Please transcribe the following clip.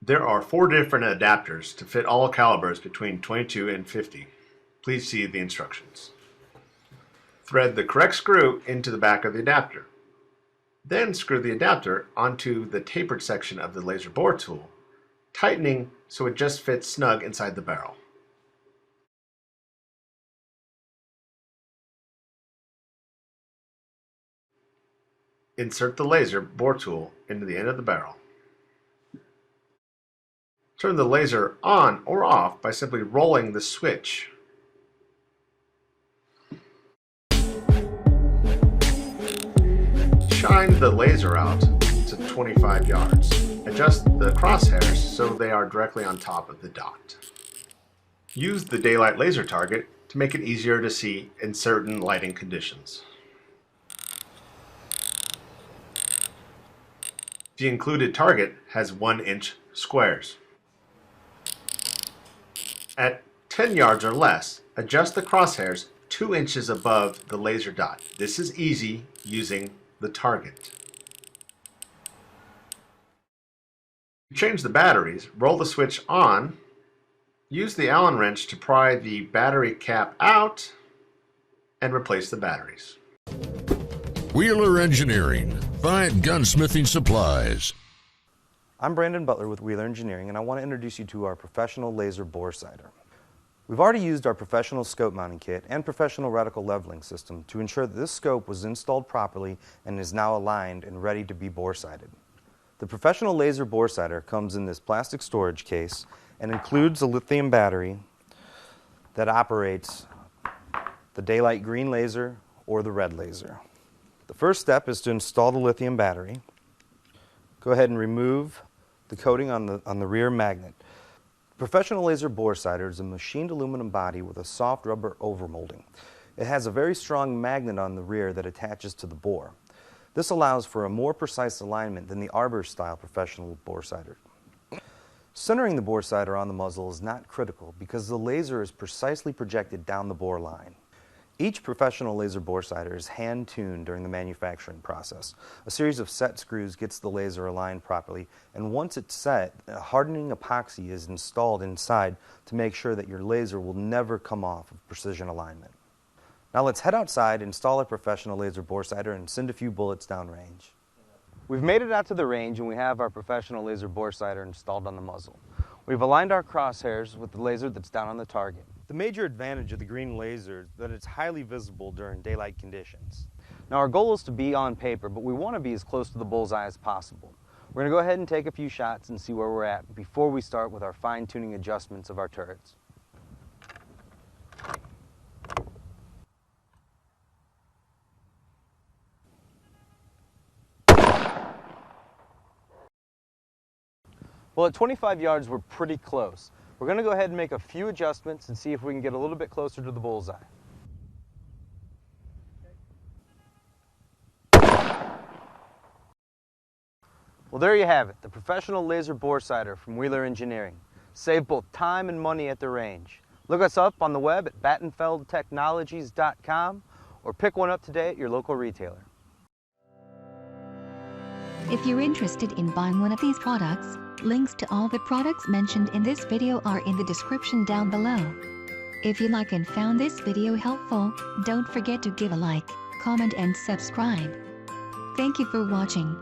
There are 4 different adapters to fit all calibers between 22 and 50. Please see the instructions. Thread the correct screw into the back of the adapter. Then screw the adapter onto the tapered section of the laser bore tool, tightening so it just fits snug inside the barrel. Insert the laser bore tool into the end of the barrel. Turn the laser on or off by simply rolling the switch. Shine the laser out to 25 yards. Adjust the crosshairs so they are directly on top of the dot. Use the daylight laser target to make it easier to see in certain lighting conditions. The included target has 1-inch squares. At 10 yards or less, adjust the crosshairs 2 inches above the laser dot. This is easy using the target. To change the batteries, roll the switch on, use the Allen wrench to pry the battery cap out, and replace the batteries. Wheeler Engineering. Find gunsmithing supplies. I'm Brandon Butler with Wheeler Engineering, and I want to introduce you to our professional laser Boresighter. We've already used our professional scope mounting kit and professional reticle leveling system to ensure that this scope was installed properly and is now aligned and ready to be boresighted. The professional laser Boresighter comes in this plastic storage case and includes a lithium battery that operates the daylight green laser or the red laser. The first step is to install the lithium battery. Go ahead and remove the coating on the rear magnet. Professional laser Boresighter is a machined aluminum body with a soft rubber overmolding. It has a very strong magnet on the rear that attaches to the bore. This allows for a more precise alignment than the arbor-style professional Boresighter. Centering the Boresighter on the muzzle is not critical because the laser is precisely projected down the bore line. Each professional laser Boresighter is hand-tuned during the manufacturing process. A series of set screws gets the laser aligned properly, and once it's set, a hardening epoxy is installed inside to make sure that your laser will never come off of precision alignment. Now let's head outside, install a professional laser Boresighter, and send a few bullets downrange. We've made it out to the range, and we have our professional laser Boresighter installed on the muzzle. We've aligned our crosshairs with the laser that's down on the target. The major advantage of the green laser is that it's highly visible during daylight conditions. Now our goal is to be on paper, but we want to be as close to the bullseye as possible. We're going to go ahead and take a few shots and see where we're at before we start with our fine-tuning adjustments of our turrets. Well, at 25 yards, we're pretty close. We're going to go ahead and make a few adjustments and see if we can get a little bit closer to the bullseye. Well, there you have it, the professional laser Boresighter from Wheeler Engineering. Save both time and money at the range. Look us up on the web at battenfeldtechnologies.com or pick one up today at your local retailer. If you're interested in buying one of these products, links to all the products mentioned in this video are in the description down below. If you like and found this video helpful, don't forget to give a like, comment and subscribe. Thank you for watching.